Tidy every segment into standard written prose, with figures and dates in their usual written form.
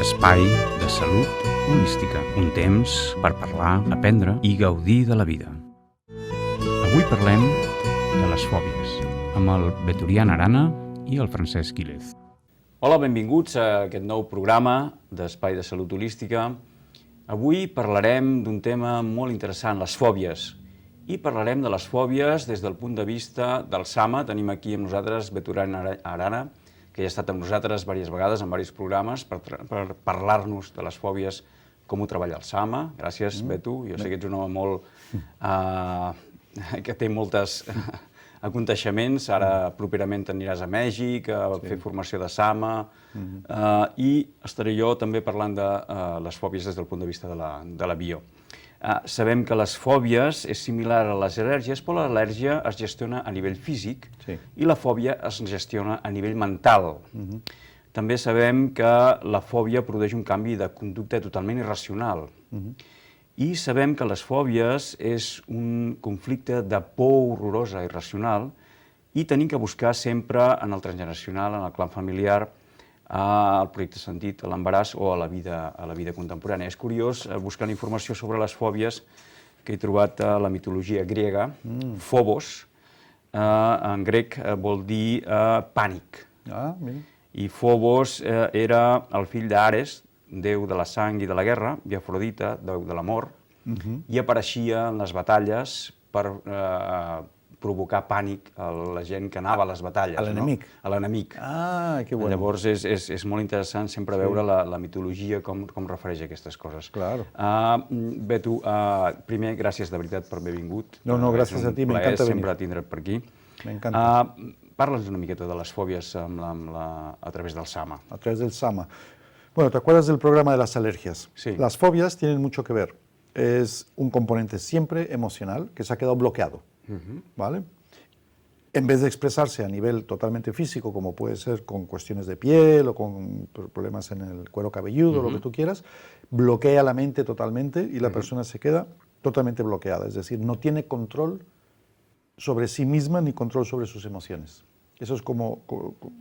l'espai de salut holística. Un temps per parlar, aprendre i gaudir de la vida. Avui parlem de les fòbies, amb el Veturián Arana i el Francesc Quílez. Hola, benvinguts a aquest nou programa d'Espai de Salut Holística. Avui parlarem d'un tema molt interessant, les fòbies. I parlarem de les fòbies des del punt de vista del SAMA. Tenim aquí amb nosaltres Veturián Arana, que ja ha estat amb nosaltres diverses vegades en diversos programes per parlar-nos de les fòbies, com ho treballa el SAMA. Gràcies, Betu. Jo sé que ets un home molt... que té molts aconteixements. Ara properament aniràs a Mèxic a fer formació de SAMA i estaré jo també parlant de les fòbies des del punt de vista de l'avió. Sabem que les fòbies és similar a les al·lèrgies, però l'al·lèrgia es gestiona a nivell físic i la fòbia es gestiona a nivell mental. També sabem que la fòbia produeix un canvi de conducta totalment irracional. I sabem que les fòbies és un conflicte de por horrorosa, irracional, i tenim que buscar sempre en el transgeneracional, en el clan familiar, al projecte sentit, a l'embaràs o a la vida contemporània. És curiós, buscant informació sobre les fòbies, que he trobat a la mitologia grega, Phobos, en grec vol dir pànic. I Phobos era el fill d'Ares, déu de la sang i de la guerra, i Afrodita, déu de l'amor, i apareixia en les batalles per provocar pànic a la gent que anava a les batalles. A l'enemic? A l'enemic. Ah, que bueno. Llavors és molt interessant sempre veure la mitologia com refereix a aquestes coses. Claro. Betu, primer, gràcies de veritat per haver vingut. No, gràcies a ti, m'encanta venir. Sempre tindre't per aquí. M'encanta. Parla'ns una miqueta de les fòbies a través del SAMA. A través del SAMA. Bueno, ¿te acuerdas del programa de las alergias? Sí. Las fobias tienen mucho que ver. Es un componente siempre emocional que se ha quedado bloqueado, ¿vale? En vez de expresarse a nivel totalmente físico, como puede ser con cuestiones de piel o con problemas en el cuero cabelludo, lo que tú quieras, bloquea la mente totalmente y la persona se queda totalmente bloqueada. Es decir, no tiene control sobre sí misma ni control sobre sus emociones. Eso es como,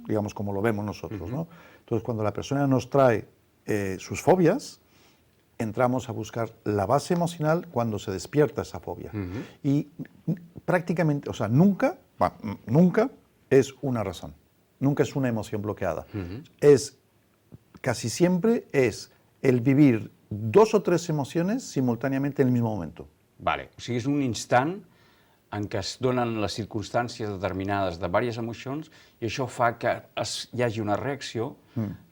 digamos, como lo vemos nosotros, ¿no? Entonces, cuando la persona nos trae sus fobias, entramos a buscar la base emocional cuando se despierta esa fobia. Y prácticamente, o sea, nunca es una razón, nunca es una emoción bloqueada. Casi siempre es el vivir 2 o 3 emociones simultáneamente en el mismo momento. Vale, o sigui, és un instant en què es donen les circumstàncies determinades de diverses emocions i això fa que hi hagi una reacció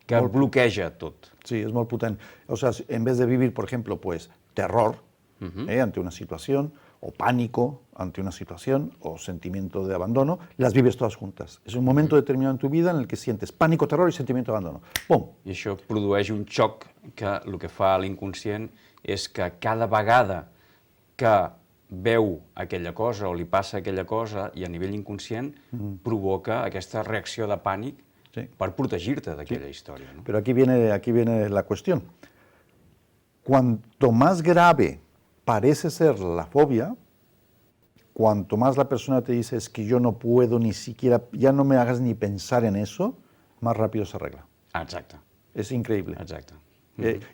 que bloqueja tot. Sí, es muy potente. O sea, en vez de vivir, por ejemplo, pues terror ante una situación, o pánico ante una situación, o sentimiento de abandono, las vives todas juntas. Es un momento determinado en tu vida en el que sientes pánico, terror y sentimiento de abandono. ¡Pum! I això produeix un xoc que el que fa a l'inconscient és que cada vegada que veu aquella cosa o li passa aquella cosa i a nivell inconscient provoca aquesta reacció de pànic per protegir-te d'aquella història. ¿No? Pero aquí viene la cuestión. Cuanto más grave parece ser la fobia, cuanto más la persona te dice es que yo no puedo ni siquiera, ya no me hagas ni pensar en eso, más rápido se arregla. Exacte. Es increíble. Exacte.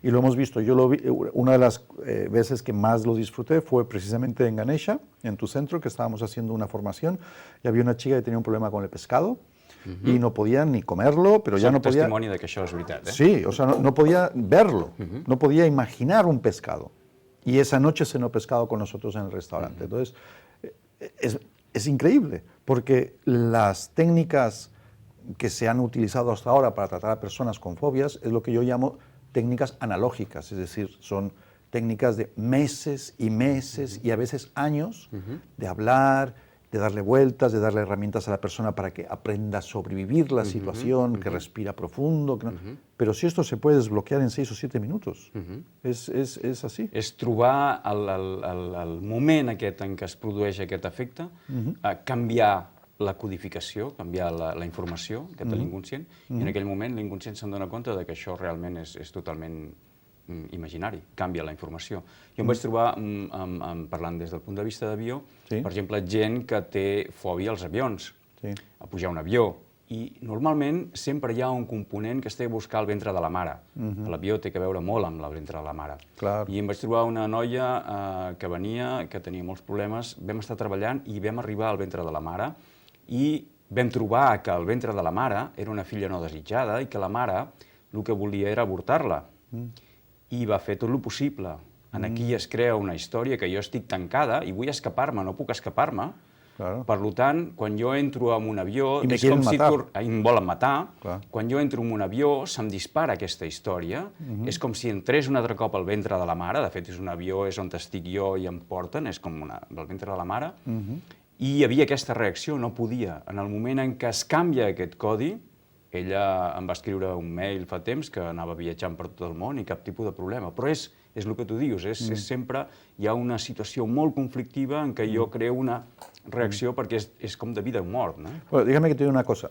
Y lo hemos visto. Yo lo vi, una de las veces que más lo disfruté fue precisamente en Ganesha, en tu centro, que estábamos haciendo una formación y había una chica que tenía un problema con el pescado. Y no podía ni comerlo, pero ya no podía... testimoni de que això és veritat, Sí, o sea, no podía verlo, no podía imaginar un pescado. Y esa noche cenó pescado con nosotros en el restaurante. Entonces, es increíble, porque las técnicas que se han utilizado hasta ahora para tratar a personas con fobias es lo que yo llamo técnicas analógicas, es decir, son técnicas de meses y meses y a veces años de hablar, de darle vueltas, de darle herramientas a la persona para que aprenda a sobrevivir la situación, que respira profundo. Que no... Pero si esto se puede desbloquear en 6 o 7 minutos, es así. És trobar el moment aquest en què es produeix aquest efecte, canviar la codificació, canviar la informació que té l'inconscient, i en aquell moment l'inconscient se'n dona compte que això realment és totalment imaginari, canvia la informació. Jo em vaig trobar, parlant des del punt de vista d'avió, per exemple, gent que té fòbia als avions, a pujar a un avió, i normalment sempre hi ha un component que es té a buscar al ventre de la mare. L'avió té a veure molt amb el ventre de la mare. Clar. I em vaig trobar una noia que venia, que tenia molts problemes, vam estar treballant i vam arribar al ventre de la mare i vam trobar que el ventre de la mare era una filla no desitjada i que la mare el que volia era avortar-la. I va fer tot el possible. Aquí es crea una història que jo estic tancada i vull escapar-me, no puc escapar-me. Claro. Per tant, quan jo entro en un avió... I me quieren matar. Em volen matar. Clar. Quan jo entro en un avió, se'm dispara aquesta història. És com si entrés un altre cop al ventre de la mare. De fet, és un avió, és on estic jo i em porten, és com del ventre de la mare. I hi havia aquesta reacció, no podia. En el moment en què es canvia aquest codi, ella em va escriure un mail fa temps que anava viatjant per tot el món i cap tipus de problema. Però és el que tu dius, és sempre hi ha una situació molt conflictiva en què jo creo una reacció perquè és com de vida o mort, ¿no? Bueno, dígame que te digo una cosa.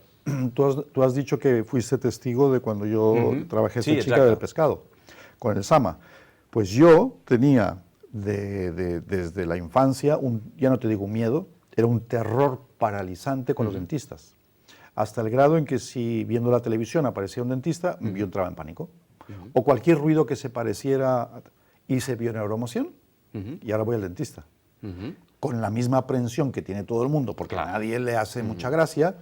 Tú has dicho que fuiste testigo de cuando yo trabajé esta chica del pescado, con el Sama. Pues yo tenía desde la infancia, ya no te digo un miedo, era un terror paralizante con los dentistas. Hasta el grado en que si viendo la televisión aparecía un dentista, yo entraba en pánico. O cualquier ruido que se pareciera, hice bioneuromoción y ahora voy al dentista. Con la misma aprensión que tiene todo el mundo, porque a nadie le hace mucha gracia,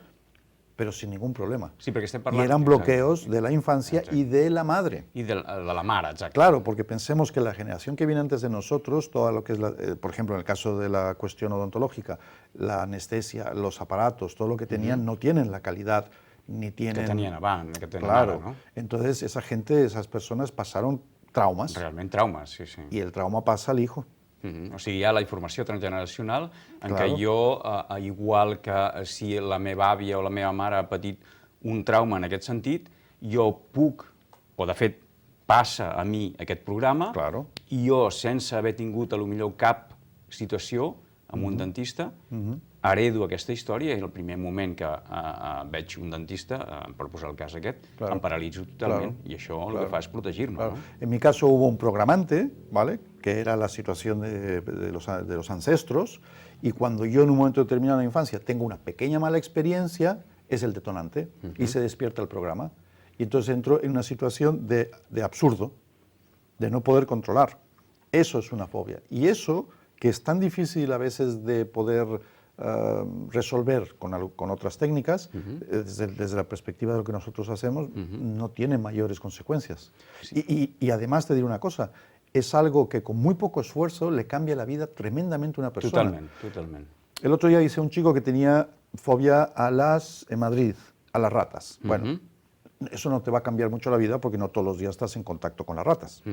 pero sin ningún problema. Sí, perquè estem Y parlant... eran bloqueos de la infancia y de la madre. I de la mare, exacte. Claro, porque pensemos que la generación que viene antes de nosotros, todo lo que es, por ejemplo, en el caso de la cuestión odontológica, la anestesia, los aparatos, todo lo que tenían, no tienen la calidad ni tienen... Que tenien abans, que tenen Claro. ara, no? Entonces, esa gente, esas personas pasaron traumas Realment traumes, sí, sí. y el trauma pasa al hijo. O sigui, hi ha la informació transgeneracional en Claro. què jo, igual que si la meva àvia o la meva mare ha patit un trauma en aquest sentit, jo puc, o de fet passa a mi aquest programa, Claro. i jo, sense haver tingut a lo millor cap situació amb un dentista, heredo aquesta història i el primer moment que veig un dentista, per posar el cas aquest, Claro. em paralitzo totalment. Claro. I això el que fa és protegir-me. Claro. No? En mi caso hubo un programante, ¿vale? Que era la situación de los ancestros, y cuando yo en un momento determinado en la infancia tengo una pequeña mala experiencia, es el detonante, y se despierta el programa. Y entonces entro en una situación de absurdo, de no poder controlar. Eso es una fobia. Y eso, que es tan difícil a veces de poder resolver con otras técnicas, desde la perspectiva de lo que nosotros hacemos, no tiene mayores consecuencias. Sí. Y además te diré una cosa, es algo que con muy poco esfuerzo le cambia la vida tremendamente a una persona. Totalment, totalment. El otro día hice un chico que tenía fobia en Madrid, a las ratas. Bueno, eso no te va a cambiar mucho la vida porque no todos los días estás en contacto con las ratas.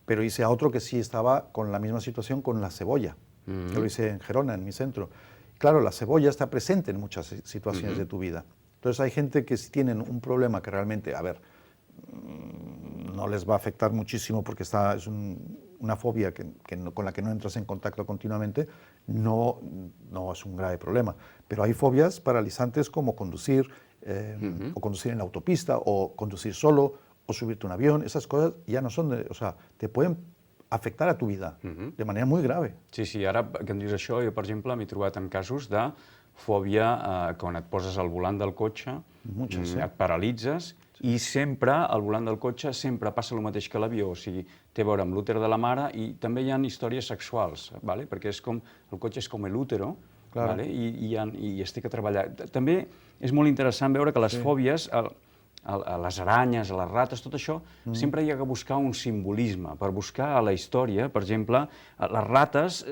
Pero hice a otro que sí estaba con la misma situación con la cebolla. Yo lo hice en Gerona, en mi centro. Claro, la cebolla está presente en muchas situaciones de tu vida. Entonces hay gente que si tienen un problema que realmente, a ver, no les va a afectar muchísimo porque es una fobia con la que no entras en contacto continuamente, no es un grave problema. Pero hay fobias paralizantes como conducir, o conducir en la autopista, o conducir solo, o subirte a un avión. Esas cosas ya no son o sea, te pueden afectar a tu vida de manera muy grave. Sí, sí, ara que em dius això, jo, per exemple, m'he trobat en casos de fòbia quan et poses al volant del cotxe, et paralitzes, i sempre, al volant del cotxe, sempre passa el mateix que l'avió, o sigui, té a veure amb l'úter de la mare, i també hi ha històries sexuals, ¿vale? Perquè el cotxe és com l'útero, Claro. ¿vale? I estic a treballar. També és molt interessant veure que les fòbies, a les aranyes, a les rates, tot això, sempre hi ha que buscar un simbolisme. Per buscar a la història, per exemple, les rates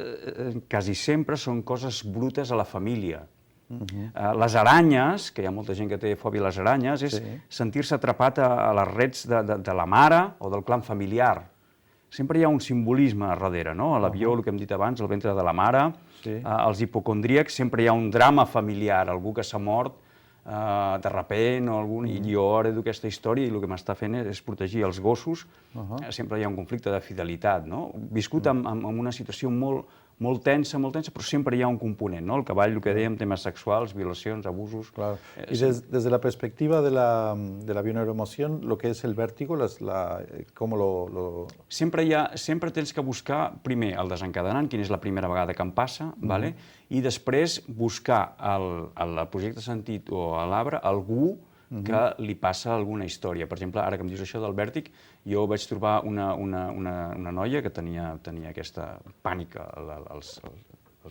quasi sempre són coses brutes a la família. Les aranyes, que hi ha molta gent que té fòbia a les aranyes, és sentir-se atrapat a les rets de la mare o del clan familiar. Sempre hi ha un simbolisme a darrere, no? A l'avió, el que hem dit abans, el ventre de la mare, als hipocondríacs sempre hi ha un drama familiar, algú que s'ha mort de repent o algun... I jo heredo aquesta història i el que m'està fent és protegir els gossos. Sempre hi ha un conflicte de fidelitat, no? Viscut en una situació molt, molt tensa, però sempre hi ha un component, no? El cavall, el que dèiem, temes sexuals, violacions, abusos... Claro. Y desde la perspectiva de la bioneuroemoción, lo que es el vértigo, ¿cómo lo...? Sempre tens que buscar, primer, el desencadenant, quina és la primera vegada que em passa, vale? I després buscar al projecte sentit o a l'arbre algú que li passa alguna història. Per exemple, ara que em dius això del vèrtic, jo vaig trobar una noia que tenia aquesta pànica als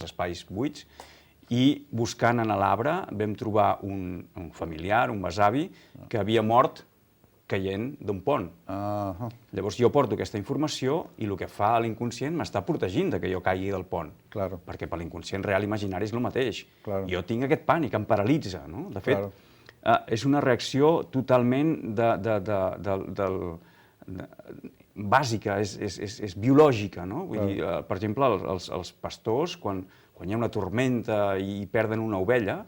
espais buits i buscant en l'arbre vam trobar un familiar, un besavi, que havia mort caient d'un pont. Llavors jo porto aquesta informació i el que fa l'inconscient m'està protegint de que jo caigui del pont. Perquè per l'inconscient real imaginari és el mateix. Jo tinc aquest pànic, em paralitza. De fet, és una reacció totalment bàsica, és biològica. Per exemple, els pastors, quan hi ha una tormenta i perden una ovella,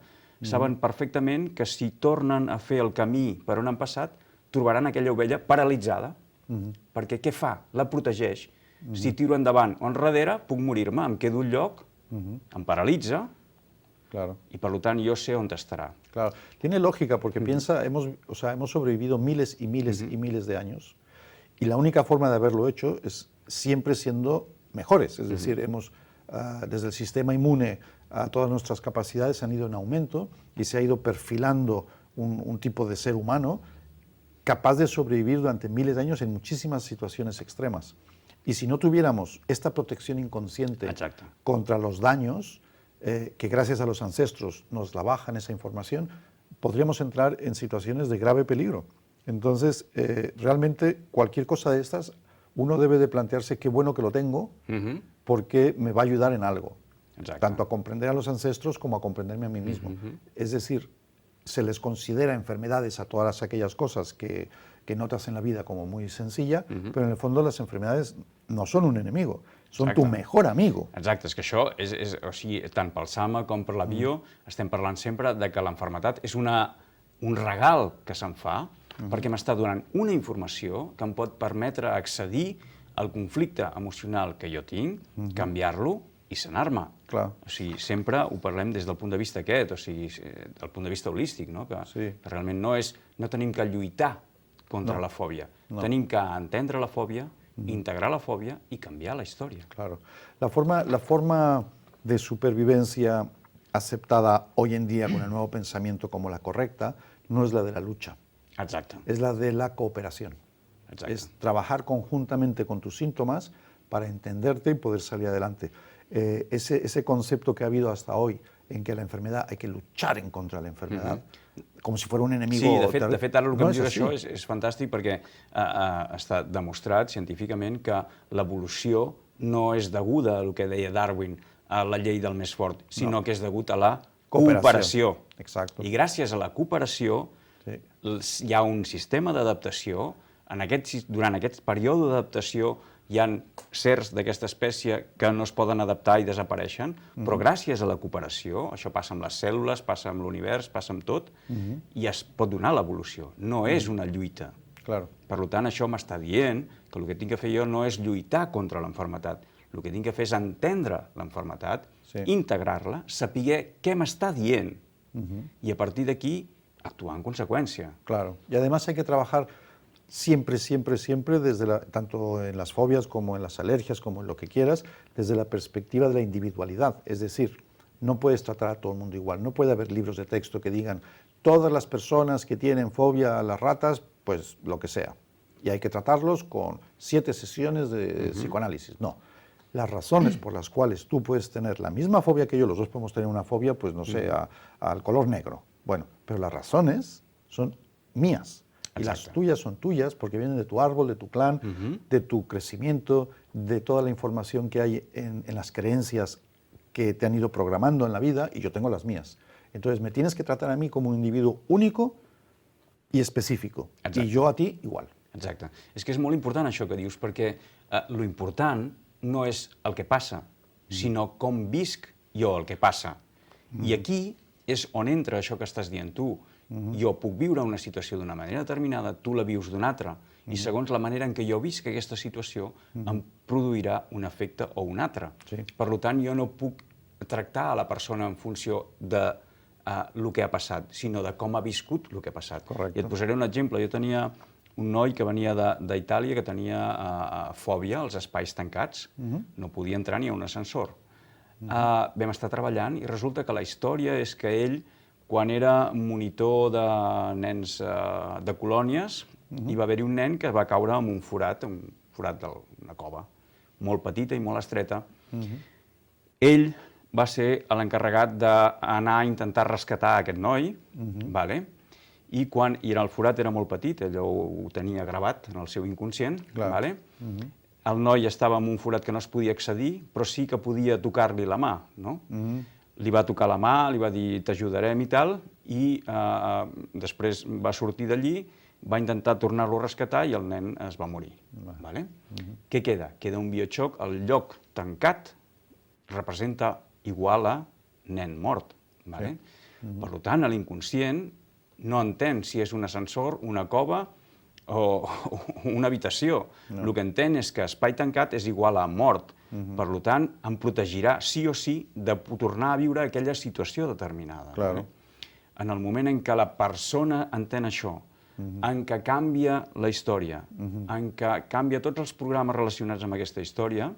saben perfectament que si tornen a fer el camí per on han passat, trobaran aquella ovella paralitzada. Perquè què fa? La protegeix. Si tiro endavant o enrere, puc morir-me, em quedo un lloc, em paralitza, y por lo tanto yo sé dónde estará. Claro, tiene lógica porque piensa, hemos sobrevivido miles y miles y miles de años y la única forma de haberlo hecho es siempre siendo mejores, es decir, desde el sistema inmune a todas nuestras capacidades han ido en aumento y se ha ido perfilando un tipo de ser humano capaz de sobrevivir durante miles de años en muchísimas situaciones extremas. Y si no tuviéramos esta protección inconsciente contra los daños, que gracias a los ancestros nos la bajan esa información, podríamos entrar en situaciones de grave peligro. Entonces, realmente cualquier cosa de estas, uno debe de plantearse qué bueno que lo tengo, porque me va a ayudar en algo, tanto a comprender a los ancestros como a comprenderme a mí mismo. Es decir, se les considera enfermedades a todas aquellas cosas que notas en la vida como muy sencilla, pero en el fondo las enfermedades no son un enemigo, són tu mejor amigo. Exacte, és que això, o sigui, tant pel Sama com per la bio, estem parlant sempre de que l'enfermetat és un regal que se'm fa perquè m'està donant una informació que em pot permetre accedir al conflicte emocional que jo tinc, canviar-lo i sanar-me. O sigui, sempre ho parlem des del punt de vista aquest, o sigui, del punt de vista holístic, que realment no tenim que lluitar contra la fòbia, tenim que entendre la fòbia, integrar la fobia y cambiar la historia. Claro. La forma de supervivencia aceptada hoy en día con el nuevo pensamiento como la correcta no es la de la lucha. Exacto. Es la de la cooperación. Es trabajar conjuntamente con tus síntomas para entenderte y poder salir adelante. Ese concepto que ha habido hasta hoy en que la enfermedad hay que luchar en contra de la enfermedad, com si fos un enemigo... Sí, de fet ara el que em dius això és fantàstic perquè està demostrat científicament que l'evolució no és deguda al que deia Darwin, a la llei del més fort, sinó que és degut a la cooperació. I gràcies a la cooperació hi ha un sistema d'adaptació, durant aquest període d'adaptació hi ha certs d'aquesta espècie que no es poden adaptar i desapareixen, però gràcies a la cooperació, això passa amb les cèl·lules, passa amb l'univers, passa amb tot, i es pot donar l'evolució. No és una lluita. Per tant, això m'està dient que el que tinc que fer jo no és lluitar contra l'enfermetat. El que tinc que fer és entendre l'enfermetat, integrar-la, saber què m'està dient, i a partir d'aquí actuar en conseqüència. Claro. Y además hay que trabajar siempre, tanto en las fobias como en las alergias, como en lo que quieras, desde la perspectiva de la individualidad. Es decir, no puedes tratar a todo el mundo igual. No puede haber libros de texto que digan todas las personas que tienen fobia a las ratas, pues lo que sea. Y hay que tratarlos con 7 sesiones de psicoanálisis. No. Las razones por las cuales tú puedes tener la misma fobia que yo, los dos podemos tener una fobia, pues no sé, al color negro. Bueno, pero las razones son mías. Y las tuyas son tuyas porque vienen de tu árbol, de tu clan, de tu crecimiento, de toda la información que hay en las creencias que te han ido programando en la vida, y yo tengo las mías. Entonces me tienes que tratar a mí como un individuo único i específico, i jo a ti igual. Exacte. És que és molt important això que dius, perquè lo important no és el que passa, sinó com visc jo el que passa. I aquí és on entra això que estàs dient tu. Jo puc viure una situació d'una manera determinada, tu la vius d'una altra, i segons la manera en què jo visc aquesta situació em produirà un efecte o un altre. Sí. Per tant, jo no puc tractar a la persona en funció de el que ha passat, sinó de com ha viscut el que ha passat. Correcte. I et posaré un exemple. Jo tenia un noi que venia d'Itàlia que tenia fòbia als espais tancats, no podia entrar ni a un ascensor. Vam estar treballant i resulta que la història és que ell, quan era monitor de nens de colònies, hi va haver-hi un nen que va caure en un forat d'una cova, molt petita i molt estreta. Ell va ser l'encarregat d'anar a intentar rescatar aquest noi, i el forat era molt petit, allò ho tenia gravat en el seu inconscient, el noi estava en un forat que no es podia accedir, però sí que podia tocar-li la mà, no? Li va tocar la mà, li va dir t'ajudarem i tal, i després va sortir d'allí, va intentar tornar-lo a rescatar i el nen es va morir. Què queda? Queda un bioxoc, el lloc tancat representa igual a nen mort. Per tant, l'inconscient no entén si és un ascensor, una cova o una habitació. El que entén és que espai tancat és igual a mort. Per tant, em protegirà sí o sí de tornar a viure aquella situació determinada. En el moment en què la persona entén això, en què canvia la història, en què canvia tots els programes relacionats amb aquesta història,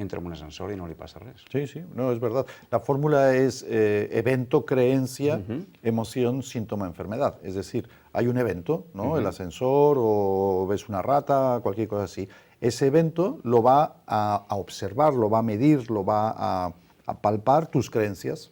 entra en un ascensor y no le pasa res. Sí, sí, no, es verdad. La fórmula es evento, creencia, emoción, síntoma, enfermedad. Es decir, hay un evento, ¿no? El ascensor o ves una rata, cualquier cosa así. Ese evento lo va a observar, lo va a medir, lo va a palpar tus creencias.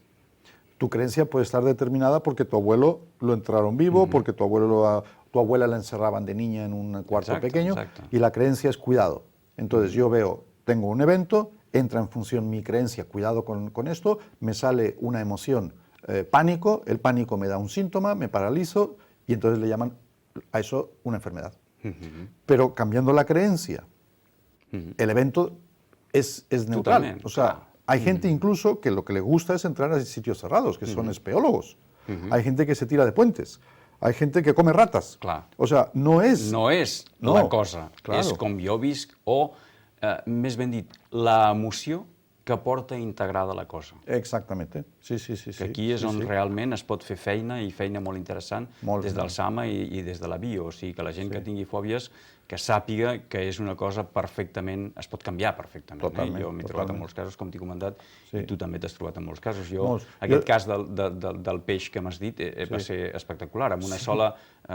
Tu creencia puede estar determinada porque tu abuelo lo enterraron vivo, porque tu abuela la encerraban de niña en un cuarto pequeño, y la creencia es cuidado. Entonces yo veo, tengo un evento, entra en función mi creencia, cuidado con esto, me sale una emoción, pánico, el pánico me da un síntoma, me paralizo y entonces le llaman a eso una enfermedad. Pero cambiando la creencia, el evento es neutral. Totalment, o sea, hay gente incluso que lo que le gusta es entrar a sitios cerrados, que son espeólogos. Hay gente que se tira de puentes. Hay gente que come ratas. Clar. O sea, no és... No és la cosa, és com jo visc o, més ben dit, l'emoció que porta integrada la cosa. Exactamente. Sí, sí, sí. Que aquí és on realment es pot fer feina, i feina molt interessant, des del SAMA i des de la bio. O sigui, que la gent que tingui fòbies, que sàpiga que és una cosa perfectament... es pot canviar perfectament. Totalment. Jo m'he trobat en molts casos, com t'he comentat, i tu també t'has trobat en molts casos. Molts. Cas del peix que m'has dit va ser espectacular. Amb una sola...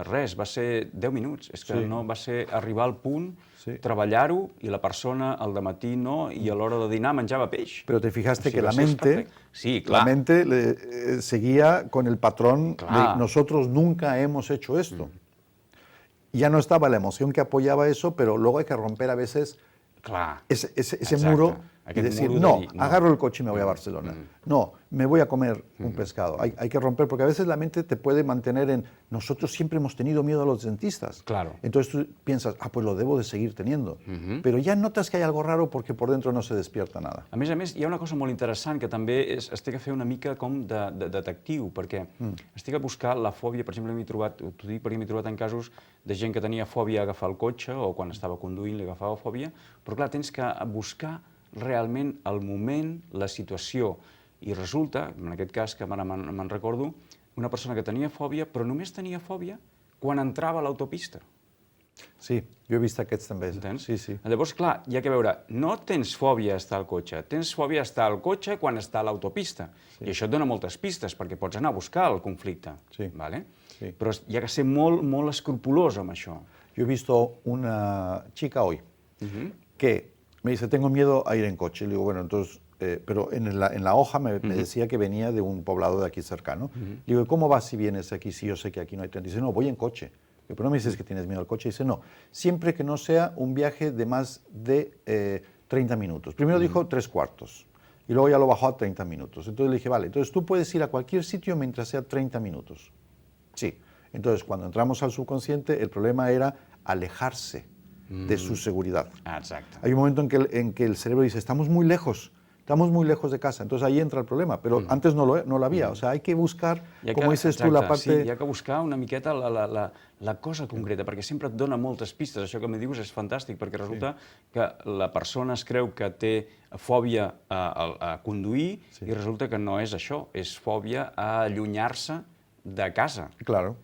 Res, va ser 10 minuts. És que no va ser arribar al punt, treballar-ho, i la persona al dematí no, i a l'hora de dinar menjava peix. Pero te fijaste que la mente, sí, la mente seguía con el patrón de nosotros nunca hemos hecho esto. Ya no estaba la emoción que apoyaba eso, pero luego hay que romper a veces ese muro y decir, no, agarro el coche y me voy a Barcelona. No, me voy a comer un pescado. Hay que romper, porque a veces la mente te puede mantener en... Nosotros siempre hemos tenido miedo a los dentistas. Claro. Entonces tú piensas, pues lo debo de seguir teniendo. Pero ya notas que hay algo raro porque por dentro no se despierta nada. A més, hi ha una cosa molt interessant que també estic a fer una mica com de detectiu, perquè estic a buscar la fòbia, per exemple, t'ho dic perquè m'he trobat en casos de gent que tenia fòbia a agafar el cotxe o quan estava conduint li agafava fòbia, però clar, tens que buscar realment el moment, la situació, i resulta, en aquest cas que ara me'n recordo, una persona que tenia fòbia, però només tenia fòbia quan entrava a l'autopista. Sí, jo he vist aquests també. Entens? Sí, sí. Llavors, clar, hi ha que veure, no tens fòbia a estar al cotxe, tens fòbia a estar al cotxe quan està a l'autopista. I això et dona moltes pistes, perquè pots anar a buscar el conflicte. Però hi ha que ser molt, molt escrupolós amb això. Yo he visto una chica hoy que me dice, tengo miedo a ir en coche. Le digo, bueno, entonces, pero en la hoja me decía que venía de un poblado de aquí cercano. Le digo, ¿cómo vas si vienes aquí si yo sé que aquí no hay tren? Dice, no, voy en coche. Pero no me dices que tienes miedo al coche. Dice, no, siempre que no sea un viaje de más de 30 minutos. Primero dijo 3/4 y luego ya lo bajó a 30 minutos. Entonces le dije, vale, entonces tú puedes ir a cualquier sitio mientras sea 30 minutos. Sí. Entonces, cuando entramos al subconsciente, el problema era alejarse de su seguridad. Exacte. Hay un momento en que el cerebro dice, estamos muy lejos, estamos muy lejos de casa. Entonces ahí entra el problema, pero antes no lo había. O sea, hay que buscar, com dices tu, la part... Sí, hi ha que buscar una miqueta la cosa concreta, perquè sempre et dona moltes pistes. Això que me dius és fantàstic, perquè resulta que la persona es creu que té fòbia a conduir i resulta que no és això, és fòbia a allunyar-se de casa. Claro,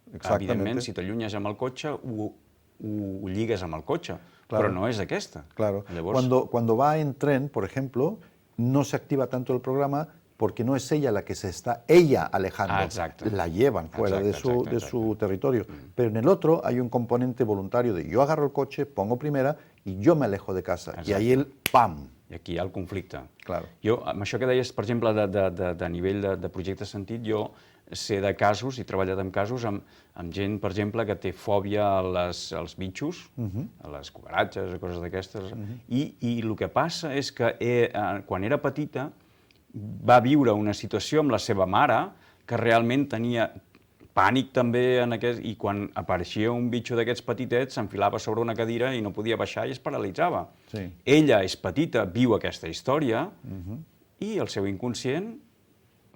exactamente. Evidentment, si t'allunyes amb el cotxe, ho lligues amb el cotxe, però no és aquesta. Claro. Llavors... Cuando va en tren, por ejemplo, no se activa tanto el programa porque no es ella la que se está alejando, la llevan fuera de su territorio. Pero en el otro hay un componente voluntario de yo agarro el coche, pongo primera y yo me alejo de casa. I ahí el ¡pam! I aquí hi ha el conflicte. Claro. Jo, amb això que deies, per exemple, de nivell de projecte sentit, jo sé de casos, he treballat amb casos amb gent, per exemple, que té fòbia als bitxos, a les cucaratges, a coses d'aquestes, i el que passa és que quan era petita va viure una situació amb la seva mare que realment tenia pànic també i quan apareixia un bitxo d'aquests petitets s'enfilava sobre una cadira i no podia baixar i es paralitzava. Ella és petita, viu aquesta història i el seu inconscient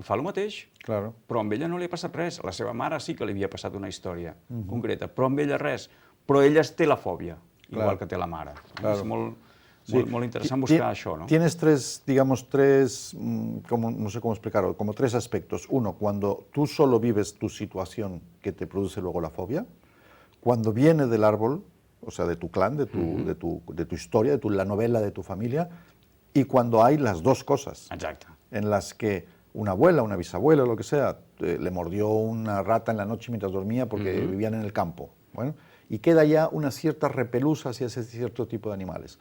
fa el mateix, però amb ella no li ha passat res. A la seva mare sí que li havia passat una història concreta, però amb ella res. Però ella té la fòbia, igual que té la mare. És molt interessant buscar això, ¿no? Tienes digamos, no sé cómo explicarlo, como tres aspectos. Uno, cuando tú solo vives tu situación que te produce luego la fobia. Cuando viene del árbol, o sea, de tu clan, de tu historia, la novela de tu familia. Y cuando hay las dos cosas. Exacte. En las que una abuela, una bisabuela, lo que sea, le mordió una rata en la noche mientras dormía porque vivían en el campo. Bueno, y queda ya una cierta repelús hacia ese cierto tipo de animales.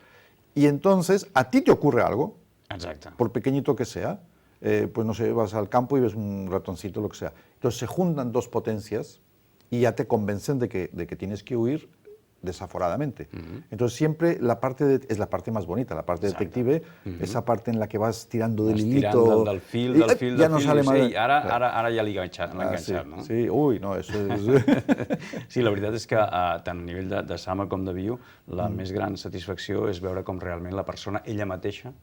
Y entonces, a ti te ocurre algo, por pequeñito que sea, pues no sé, vas al campo y ves un ratoncito, lo que sea. Entonces se juntan dos potencias y ya te convencen de que tienes que huir desaforadamente. Entonces siempre es la parte más bonita, la parte detective, esa parte en la que vas tirando del hilito. Del fil, ja no sale mal. Ara ja l'he enganxat, no? Sí, ui, no, això és... Sí, la veritat és que tant a nivell de Sama com de Bio, la més gran satisfacció és veure com realment la persona, ella mateixa,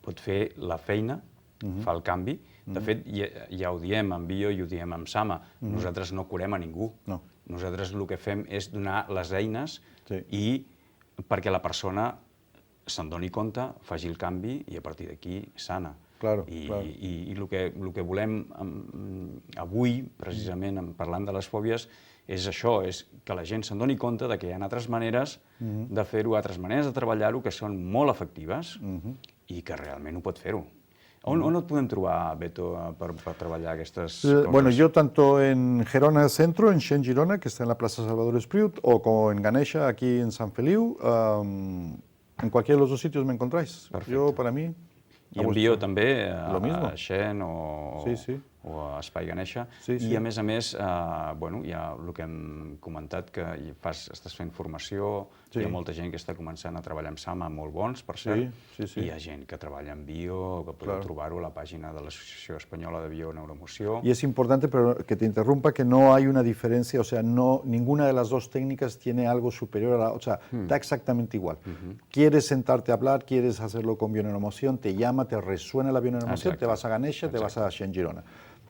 pot fer la feina, fa el canvi. De fet, ja ho diem amb Bio i ho diem amb Sama, nosaltres no curem a ningú. Nosaltres el que fem és donar les eines i perquè la persona se'n doni compte, faci el canvi i a partir d'aquí sana. I el que volem avui, precisament parlant de les fòbies, és això, és que la gent se'n doni compte que hi ha altres maneres de fer-ho, altres maneres de treballar-ho que són molt efectives i que realment ho pot fer-ho. On et podem trobar, Beto, per treballar aquestes coses? Bueno, yo tanto en Gerona Centro, en Xen Girona, que está en la Plaza Salvador Espriu, o como en Ganesha, aquí en Sant Feliu, en cualquiera de los dos sitios me encontráis. Yo, para mí... I en Bio també, a Xen o a Espai Ganesha. I a més, hi ha el que hem comentat, que estàs fent formació, hi ha molta gent que està començant a treballar amb Sama, molt bons, per cert, i hi ha gent que treballa en Bio, que podeu trobar-ho a la pàgina de l'Associació Espanyola de Bio-Neuroemoció. Y es importante, pero que te interrumpa, que no hay una diferencia, o sea, ninguna de las dos técnicas tiene algo superior a la otra, o sea, da exactamente igual. Quieres sentarte a hablar, quieres hacerlo con Bio-Neuroemoción, te llama, te resuena la Bio-Neuroemoción, te vas a Ganesha, te vas a Xen Girona.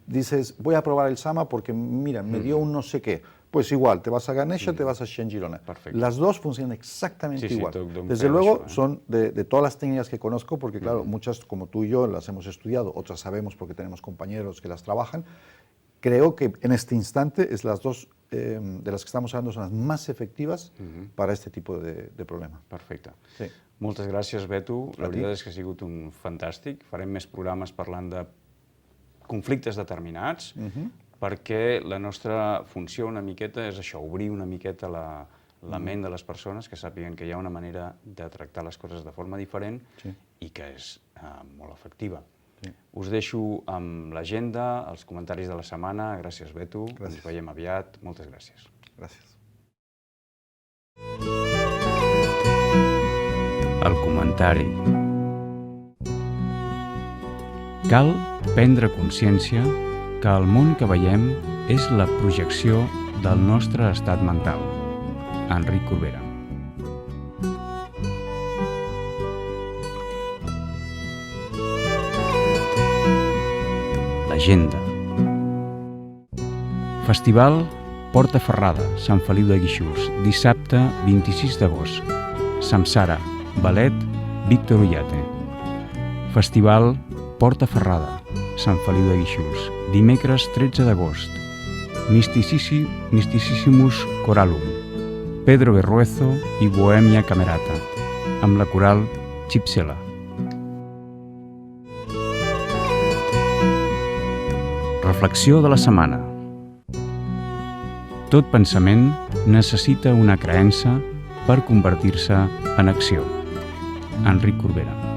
Dices, voy a probar el Sama porque, mira, me dio un no sé qué. Pues igual, te vas a Ganesha, te vas a Xen Girona. Las dos funcionan exactamente igual. Desde luego, son de todas las técnicas que conozco, porque claro, muchas, como tú y yo, las hemos estudiado, otras sabemos porque tenemos compañeros que las trabajan. Creo que en este instante es las dos de las que estamos hablando son las más efectivas para este tipo de problema. Perfecte. Moltes gràcies, Beto. La veritat és que ha sigut un fantàstic. Farem més programes parlant de conflictes determinats, perquè la nostra funció una miqueta és això, obrir una miqueta la ment de les persones, que sàpiguen que hi ha una manera de tractar les coses de forma diferent i que és molt efectiva. Us deixo amb l'agenda, els comentaris de la setmana. Gràcies, Beto. Ens veiem aviat. Moltes gràcies. Gràcies. El comentari. Cal prendre consciència que el món que veiem és la projecció del nostre estat mental. Enric Corbera. Agenda. Festival Porta Ferrada, Sant Feliu de Guíxols, dissabte 26 d'agost. Samsara, ballet, Víctor Ullate. Festival Porta Ferrada, Sant Feliu de Guíxols, dimecres 13 d'agost. Mysticissimos Choralum, Pedro Berruezo i Bohèmia Camerata, amb la coral Chipsela. Reflexió de la setmana. Tot pensament necessita una creença per convertir-se en acció. Enric Corbera.